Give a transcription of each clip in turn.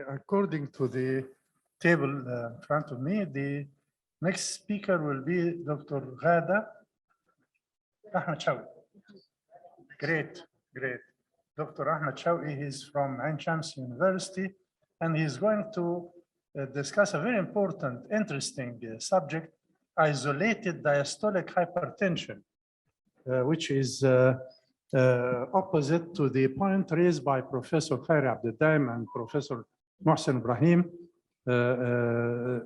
According to the table in front of me, the next speaker will be Dr. Ghada Ahmed Shawky. Great, great. Dr. Ahmed Shawky is from Ain Shams University, and he's going to discuss a very important, interesting subject, isolated diastolic hypertension, which is opposite to the point raised by Professor Khairi Abdeldaim and Professor Mohsen Ibrahim,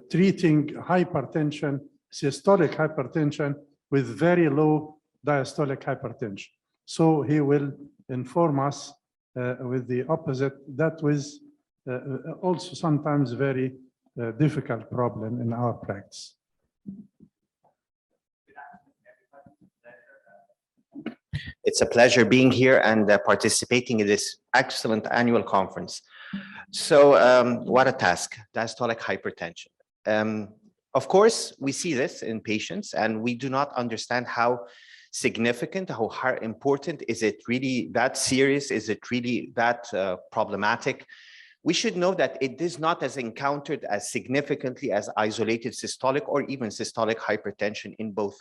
treating hypertension, systolic hypertension with very low diastolic hypertension. So he will inform us with the opposite. That was also sometimes very difficult problem in our practice. It's a pleasure being here and participating in this excellent annual conference. So what a task, diastolic hypertension. Of course, we see this in patients and we do not understand how significant, how important, is it really that serious? Is it really that problematic? We should know that it is not as encountered as significantly as isolated systolic or even systolic hypertension in both.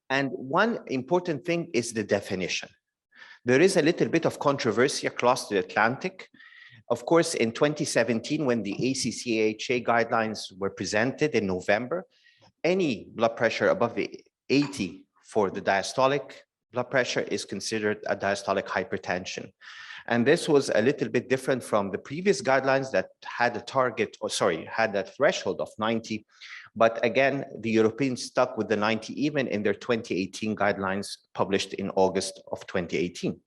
And one important thing is the definition. There is a little bit of controversy across the Atlantic. Of course, in 2017, when the ACC/AHA guidelines were presented in November, any blood pressure above the 80 for the diastolic blood pressure is considered a diastolic hypertension. And this was a little bit different from the previous guidelines that had a target, or sorry, had a threshold of 90. But again, the Europeans stuck with the 90 even in their 2018 guidelines published in August of 2018.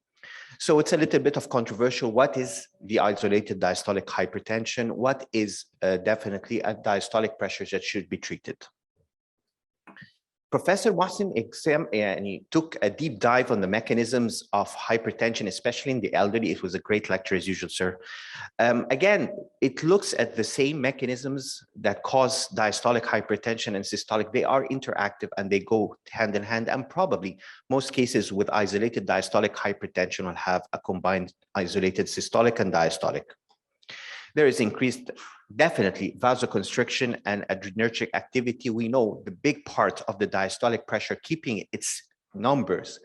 So it's a little bit of controversial. What is the isolated diastolic hypertension? What is definitely a diastolic pressure that should be treated? Professor Mohsen took a deep dive on the mechanisms of hypertension, especially in the elderly. It was a great lecture as usual, sir. Again, it looks at the same mechanisms that cause diastolic hypertension and systolic. They are interactive and they go hand in hand, and probably most cases with isolated diastolic hypertension will have a combined isolated systolic and diastolic. There is increased, definitely, vasoconstriction and adrenergic activity. We know the big part of the diastolic pressure keeping its numbers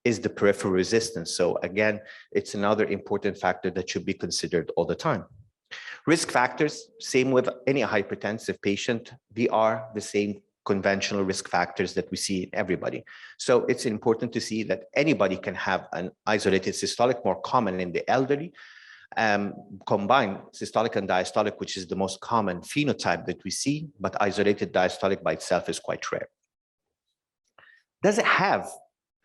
is the peripheral resistance. So again, it's another important factor that should be considered all the time. Risk factors, same with any hypertensive patient, they are the same conventional risk factors that we see in everybody. So it's important to see that anybody can have an isolated systolic, more common in the elderly, combined systolic and diastolic, which is the most common phenotype that we see, but isolated diastolic by itself is quite rare. Does it have,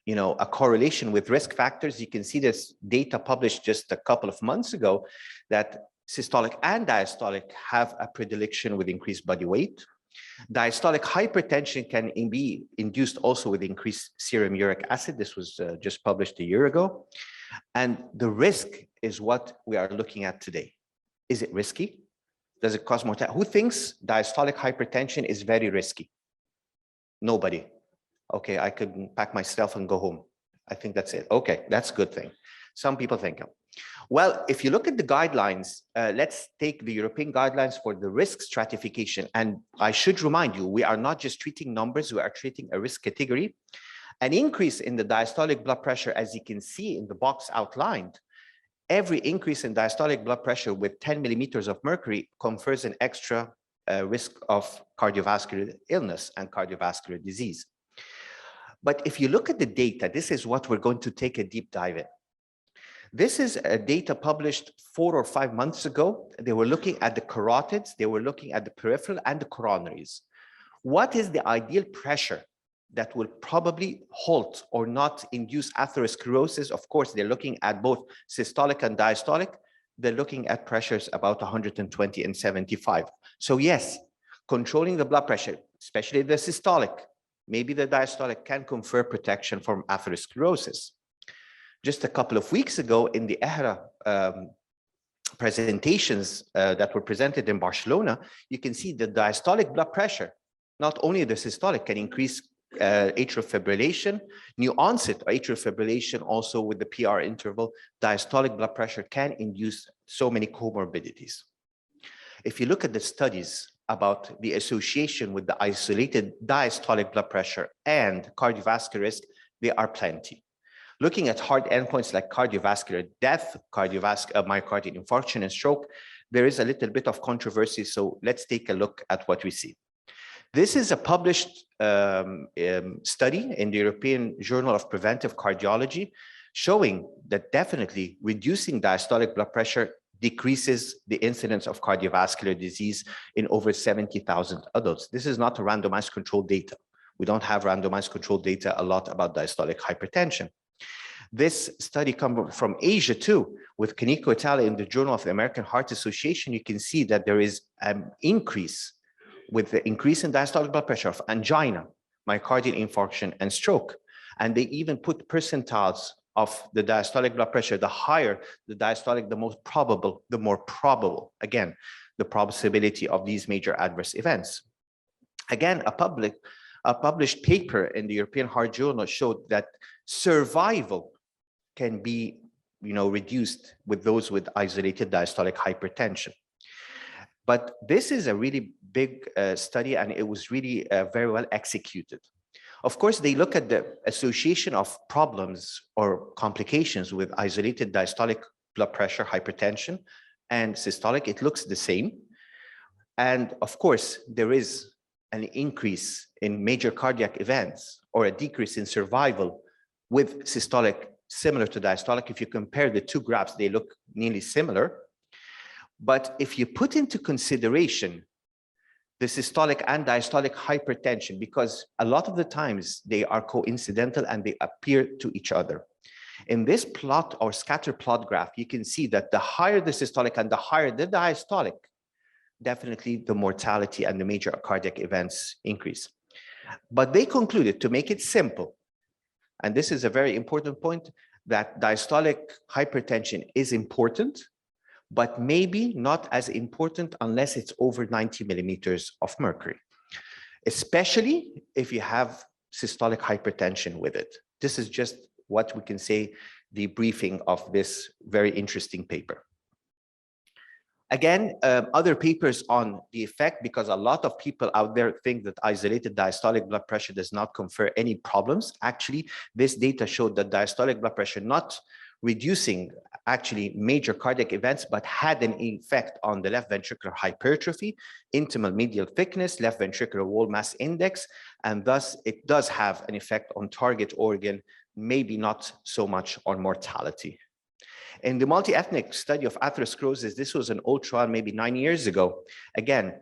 a correlation with risk factors? You can see this data published just a couple of months ago that systolic and diastolic have a predilection with increased body weight. Diastolic hypertension can be induced also with increased serum uric acid. This was just published a year ago. And the risk is what we are looking at today. Is it risky? Does it cause mortality? Who thinks diastolic hypertension is very risky? Nobody. Okay, I could pack myself and go home. I think that's it. Okay, that's a good thing. Some people think. Well, if you look at the guidelines, let's take the European guidelines for the risk stratification. And I should remind you, we are not just treating numbers, we are treating a risk category. An increase in the diastolic blood pressure, as you can see in the box outlined, every increase in diastolic blood pressure with 10 millimeters of mercury confers an extra risk of cardiovascular illness and cardiovascular disease. But if you look at the data, this is what we're going to take a deep dive in. This is data published 4 or 5 months ago. They were looking at the carotids, they were looking at the peripheral and the coronaries. What is the ideal pressure that will probably halt or not induce atherosclerosis? Of course, they're looking at both systolic and diastolic. They're looking at pressures about 120 and 75. So yes, controlling the blood pressure, especially the systolic, maybe the diastolic, can confer protection from atherosclerosis. Just a couple of weeks ago in the EHRA presentations that were presented in Barcelona, you can see the diastolic blood pressure, not only the systolic, can increase atrial fibrillation, new onset atrial fibrillation, also with the PR interval, diastolic blood pressure can induce so many comorbidities. If you look at the studies about the association with the isolated diastolic blood pressure and cardiovascular risk, there are plenty. Looking at hard endpoints like cardiovascular death, myocardial infarction, and stroke, there is a little bit of controversy. So let's take a look at what we see. This is a published study in the European Journal of Preventive Cardiology showing that definitely reducing diastolic blood pressure decreases the incidence of cardiovascular disease in over 70,000 adults. This is not a randomized controlled data. We don't have randomized controlled data a lot about diastolic hypertension. This study comes from Asia too, with Kaneko et al. In the Journal of the American Heart Association. You can see that there is an increase with the increase in diastolic blood pressure of angina, myocardial infarction, and stroke. And they even put percentiles of the diastolic blood pressure. The higher the diastolic, the more probable, again, the probability of these major adverse events. Again, a published paper in the European Heart Journal showed that survival can be reduced with those with isolated diastolic hypertension. But this is a really big study, and it was really very well executed. Of course, they look at the association of problems or complications with isolated diastolic blood pressure, hypertension, and systolic. It looks the same. And of course, there is an increase in major cardiac events or a decrease in survival with systolic similar to diastolic. If you compare the two graphs, they look nearly similar. But if you put into consideration the systolic and diastolic hypertension, because a lot of the times they are coincidental and they appear to each other. In this plot or scatter plot graph, you can see that the higher the systolic and the higher the diastolic, definitely the mortality and the major cardiac events increase. But they concluded, to make it simple, and this is a very important point, that diastolic hypertension is important, but maybe not as important unless it's over 90 millimeters of mercury, especially if you have systolic hypertension with it. This is just what we can say, the briefing of this very interesting paper. Again, other papers on the effect, because a lot of people out there think that isolated diastolic blood pressure does not confer any problems. Actually, this data showed that diastolic blood pressure not reducing actually major cardiac events, but had an effect on the left ventricular hypertrophy, intimal medial thickness, left ventricular wall mass index, and thus it does have an effect on target organ, maybe not so much on mortality. In the multi-ethnic study of atherosclerosis, this was an old trial maybe 9 years ago. Again,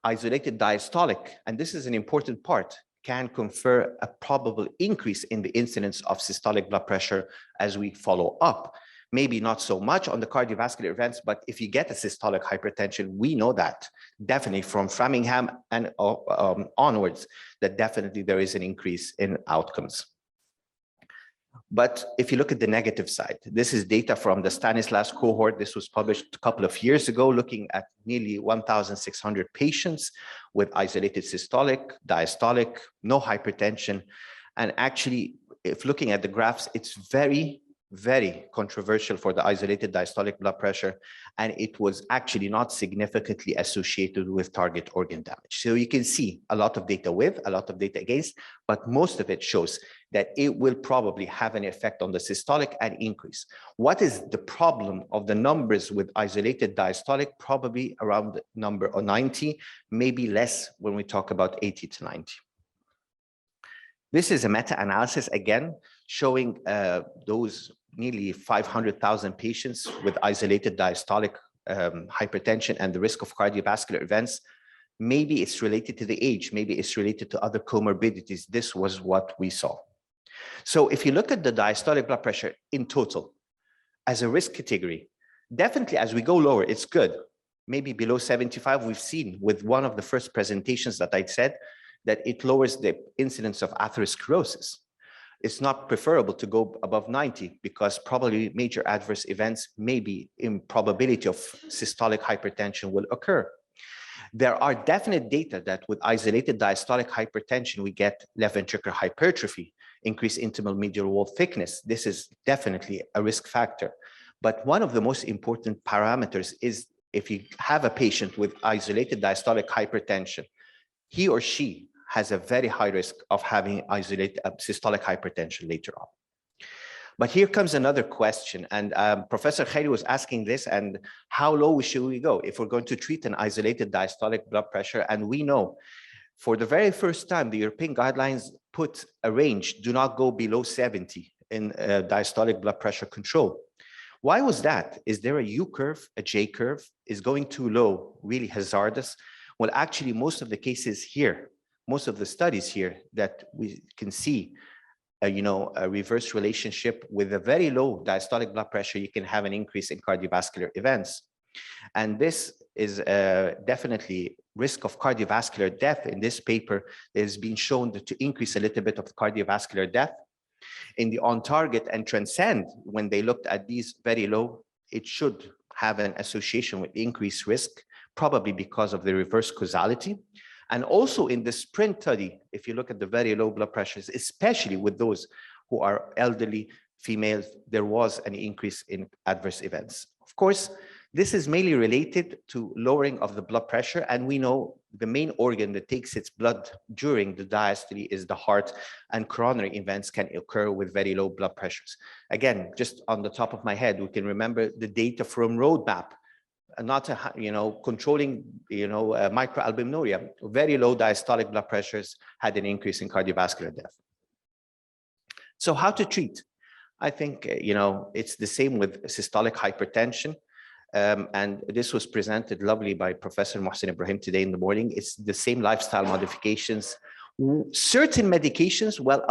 isolated diastolic, and this is an important part, can confer a probable increase in the incidence of systolic blood pressure as we follow up. Maybe not so much on the cardiovascular events, but if you get a systolic hypertension, we know that definitely from Framingham and onwards, that definitely there is an increase in outcomes. But if you look at the negative side, this is data from the Stanislas cohort. This was published a couple of years ago, looking at nearly 1,600 patients with isolated systolic, diastolic, no hypertension. And actually, if looking at the graphs, it's very, very controversial for the isolated diastolic blood pressure, and it was actually not significantly associated with target organ damage. So you can see a lot of data with, a lot of data against, but most of it shows that it will probably have an effect on the systolic and increase. What is the problem of the numbers with isolated diastolic? Probably around the number of 90, maybe less when we talk about 80 to 90. This is a meta-analysis, again, showing those nearly 500,000 patients with isolated diastolic hypertension and the risk of cardiovascular events. Maybe it's related to the age, maybe it's related to other comorbidities. This was what we saw. So if you look at the diastolic blood pressure in total as a risk category, definitely as we go lower, it's good. Maybe below 75, we've seen with one of the first presentations that I said that it lowers the incidence of atherosclerosis. It's not preferable to go above 90 because probably major adverse events, maybe in probability of systolic hypertension will occur. There are definite data that with isolated diastolic hypertension, we get left ventricular hypertrophy, increased intimal medial wall thickness. This is definitely a risk factor. But one of the most important parameters is if you have a patient with isolated diastolic hypertension, he or she has a very high risk of having isolated systolic hypertension later on. But here comes another question, and Professor Khairi was asking this, and how low should we go if we're going to treat an isolated diastolic blood pressure? And we know for the very first time, the European guidelines put a range, do not go below 70 in diastolic blood pressure control. Why was that? Is there a U curve, a J curve? Is going too low really hazardous? Well, actually, most of the cases here, most of the studies here that we can see, a reverse relationship with a very low diastolic blood pressure, you can have an increase in cardiovascular events. And this is definitely risk of cardiovascular death. In this paper, it has been shown to increase a little bit of cardiovascular death. In the on-target and transcend, when they looked at these very low, it should have an association with increased risk, probably because of the reverse causality. And also in the SPRINT study, if you look at the very low blood pressures, especially with those who are elderly females, there was an increase in adverse events. Of course, this is mainly related to lowering of the blood pressure. And we know the main organ that takes its blood during the diastole is the heart, and coronary events can occur with very low blood pressures. Again, just on the top of my head, we can remember the data from roadmap. Not controlling microalbuminuria, very low diastolic blood pressures had an increase in cardiovascular death. So how to treat? I think it's the same with systolic hypertension, and this was presented lovely by Professor Mohsen Ibrahim today in the morning. It's the same lifestyle modifications. Certain medications, well,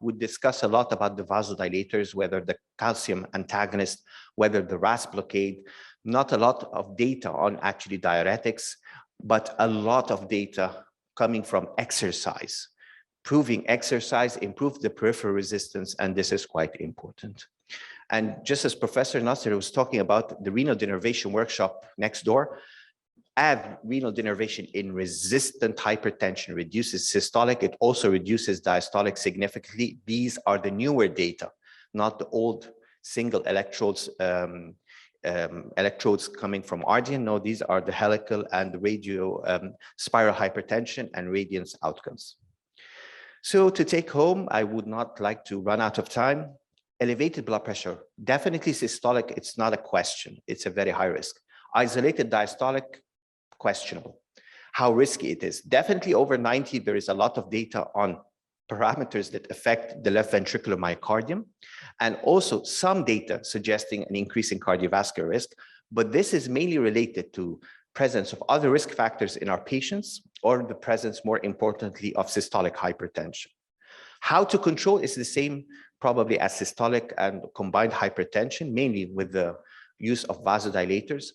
would discuss a lot about the vasodilators, whether the calcium antagonist, whether the RAS blockade. Not a lot of data on actually diuretics, but a lot of data coming from exercise, proving exercise improves the peripheral resistance, and this is quite important. And just as Professor Nasser was talking about the renal denervation workshop next door, add renal denervation in resistant hypertension, reduces systolic, it also reduces diastolic significantly. These are the newer data, not the old single electrodes electrodes coming from Ardian. No, these are the helical and the radio spiral hypertension and radiance outcomes. So to take home, I would not like to run out of time. Elevated blood pressure, definitely systolic, it's not a question. It's a very high risk. Isolated diastolic, questionable. How risky it is. Definitely over 90, there is a lot of data on parameters that affect the left ventricular myocardium, and also some data suggesting an increase in cardiovascular risk, but this is mainly related to presence of other risk factors in our patients, or the presence, more importantly, of systolic hypertension. How to control is the same probably as systolic and combined hypertension, mainly with the use of vasodilators.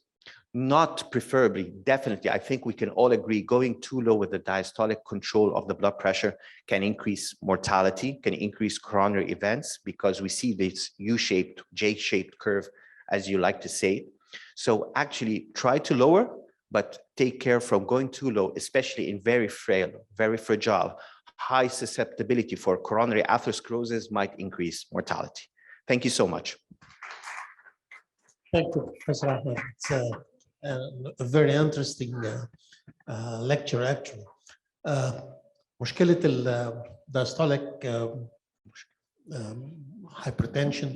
Not preferably, definitely, I think we can all agree going too low with the diastolic control of the blood pressure can increase mortality, can increase coronary events, because we see this U-shaped, J-shaped curve, as you like to say. So actually try to lower, but take care from going too low, especially in very frail, very fragile, high susceptibility for coronary atherosclerosis might increase mortality. Thank you so much. Thank you, Professor Ahmed. It's a very interesting lecture, actually. مشكلة الدايستوليك hypertension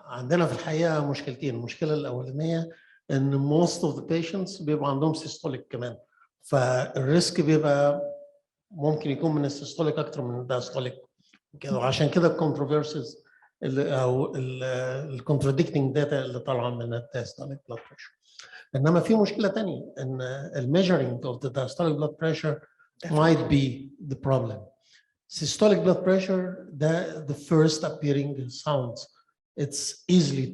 عندنا في الحقيقة مشكلتين. المشكلة الأولانية إن most of the patients بيبقى عندهم systolic كمان، فالريسك بيبقى ممكن يكون من السيستوليك أكتر من الدايستوليك كده، وعشان كده الكونتروفيرسيز او الكونتراديكتنج داتا اللي طالعه من الدايستوليك بلاد بريشر. انما في مشكله ثانيه ان الميجرنج اوف ذا دايستوليك بلاد بريشر might be the problem. Systolic blood pressure, the first appearing sounds, it's easily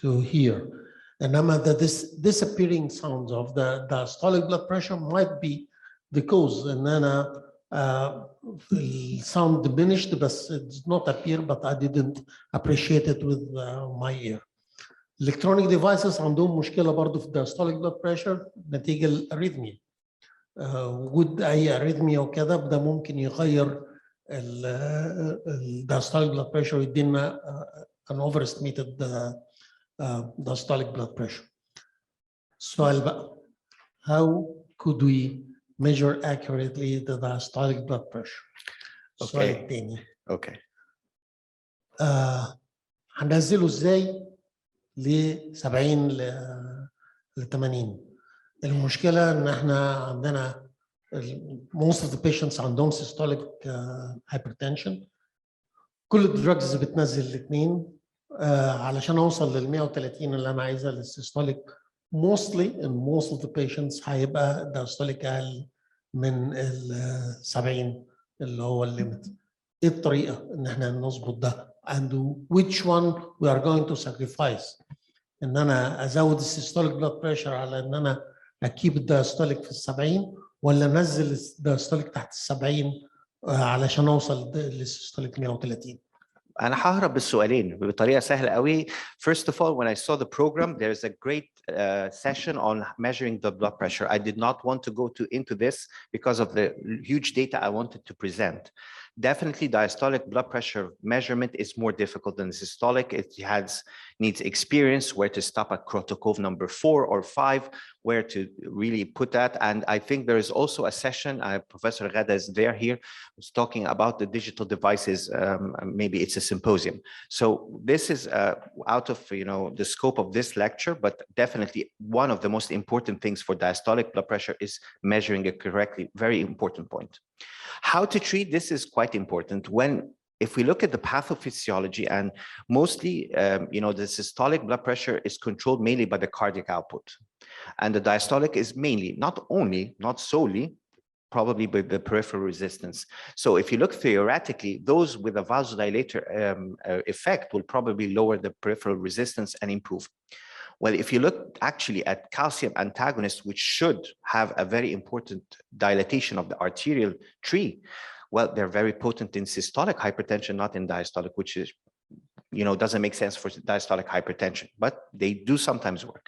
to hear. انما the disappearing sounds of the diastolic blood pressure might be the cause. ان انا the sound diminished, but it did not appear, but I didn't appreciate it with my ear. الكترونيك ديفايسز عندهم مشكله برضه في الدايستوليك بلاد بريشر نتيجه الاريثميا. وجود اي اريثميا وكده ده ممكن يغير الدايستوليك بلاد بريشر ويدينا an overestimated diastolic blood pressure. السؤال بقى how could we measure accurately the diastolic blood pressure؟ السؤال الثاني اوكي هننزله ازاي ل 70 ل 80؟ المشكله ان احنا عندنا most of the patients عندهم systolic hypertension. كل الدراجز بتنزل الاثنين علشان اوصل لل 130 اللي انا عايزها للسيستوليك. mostly in most of the patients هيبقى diastolic اقل من ال 70 اللي هو الليمت. ايه الطريقه ان احنا نظبط ده؟ and which one we are going to sacrifice؟ ان انا ازود السيستوليك بلاد بريشر على ان انا اكيب الدايستوليك في ال 70 ولا انزل الدايستوليك تحت ال 70 علشان اوصل للسيستوليك 130؟ أنا ههرب بالسؤالين بطريقة سهلة قوي. First of all, when I saw the program, there's a great session on measuring the blood pressure. I did not want to go into this because of the huge data I wanted to present. Definitely, diastolic blood pressure measurement is more difficult than systolic. It needs experience, where to stop at Krotokov number 4 or 5, where to really put that. And I think there is also a session, Professor Ghada is there here, who's talking about the digital devices. Maybe it's a symposium. So this is out of the scope of this lecture, but definitely one of the most important things for diastolic blood pressure is measuring it correctly. Very important point. How to treat this is quite important. If we look at the pathophysiology, and mostly, the systolic blood pressure is controlled mainly by the cardiac output, and the diastolic is mainly, not solely, probably by the peripheral resistance. So if you look theoretically, those with a vasodilator effect will probably lower the peripheral resistance and improve. Well, if you look actually at calcium antagonists, which should have a very important dilatation of the arterial tree, well, they're very potent in systolic hypertension, not in diastolic, which is, doesn't make sense for diastolic hypertension, but they do sometimes work.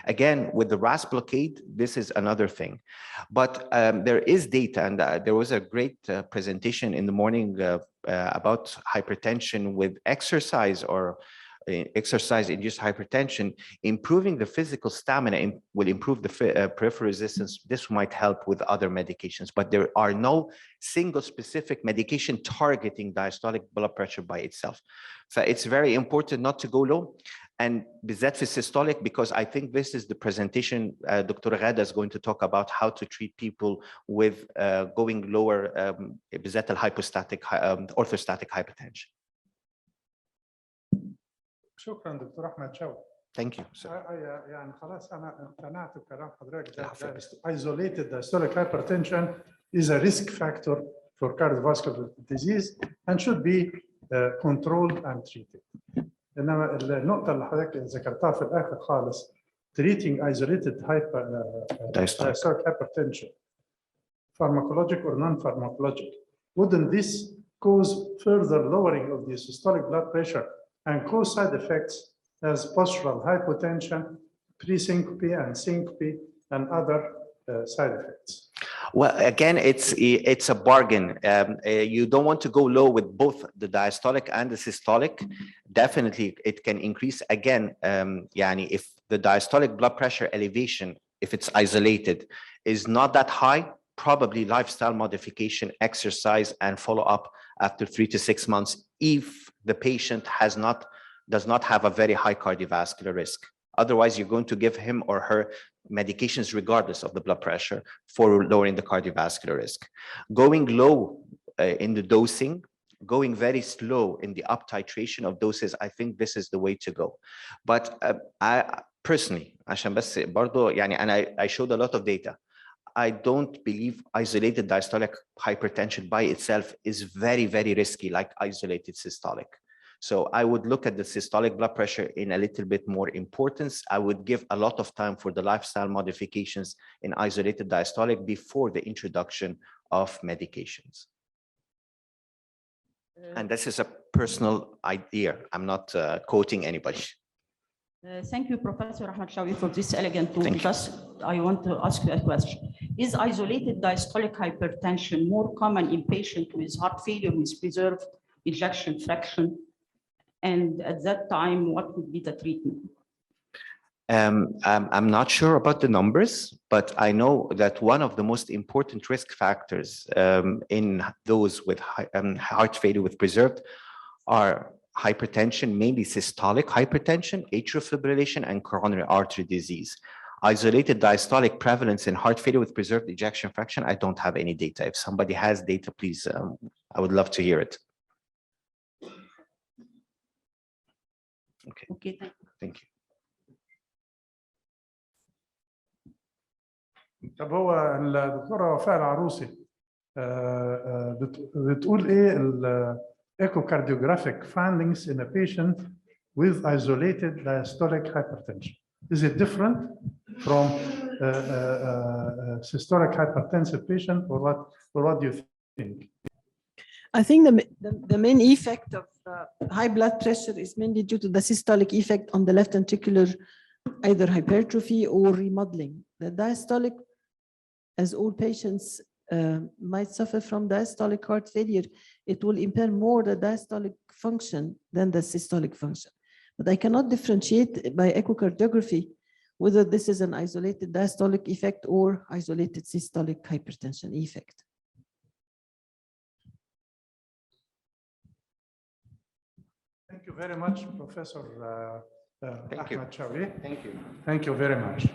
Again, with the RAS blockade, this is another thing. But there is data, and there was a great presentation in the morning about hypertension with exercise or exercise-induced hypertension. Improving the physical stamina will improve the peripheral resistance. This might help with other medications, but there are no single specific medication targeting diastolic blood pressure by itself. So it's very important not to go low. And بالذات في systolic, because I think this is the presentation Dr. Ghada is going to talk about how to treat people with going lower بالذات hypostatic orthostatic hypertension. شكرا دكتور احمد شوقي. Thank you, sir. يعني خلاص انا اقتنعت بكلام حضرتك. Isolated diastolic hypertension is a risk factor for cardiovascular disease and should be controlled and treated. انما النقطه اللي حضرتك ذكرتها في الاخر خالص treating isolated diastolic hypertension, pharmacologic or non-pharmacologic, wouldn't this cause further lowering of the systolic blood pressure and cause side effects as postural hypotension, presyncope and syncope, and other side effects? Well, again, it's a bargain. You don't want to go low with both the diastolic and the systolic. Definitely, it can increase. Again, if the diastolic blood pressure elevation, if it's isolated, is not that high, probably lifestyle modification, exercise, and follow up after 3 to 6 months if the patient does not have a very high cardiovascular risk. Otherwise, you're going to give him or her medications regardless of the blood pressure for lowering the cardiovascular risk. Going low in the dosing, going very slow in the up titration of doses, I think this is the way to go. But I personally, عشان بس برضو and I showed a lot of data. I don't believe isolated diastolic hypertension by itself is very, very risky like isolated systolic. So I would look at the systolic blood pressure in a little bit more importance. I would give a lot of time for the lifestyle modifications in isolated diastolic before the introduction of medications. And this is a personal idea. I'm not quoting anybody. Thank you, Professor Ahmed Shawky, for this elegant talk. Thank you. Just I want to ask you a question. Is isolated diastolic hypertension more common in patients with heart failure with preserved ejection fraction? And at that time, what would be the treatment? I'm not sure about the numbers, but I know that one of the most important risk factors in those with heart failure with preserved are hypertension, mainly systolic hypertension, atrial fibrillation, and coronary artery disease. Isolated diastolic prevalence in heart failure with preserved ejection fraction, I don't have any data. If somebody has data, please, I would love to hear it. Okay. Okay, thank you. Thank you. طب هو الدكتوره وفاء العروسي بتقول ايه echocardiographic findings in a patient with isolated diastolic hypertension? Is it different from systolic hypertensive patient, or what do you think? I think the main effect of high blood pressure is mainly due to the systolic effect on the left ventricular, either hypertrophy or remodeling. The diastolic, as all patients might suffer from diastolic heart failure, it will impair more the diastolic function than the systolic function. But I cannot differentiate by echocardiography whether this is an isolated diastolic effect or isolated systolic hypertension effect. Thank you very much, Professor Ahmed Shawky. Thank you. Thank you very much.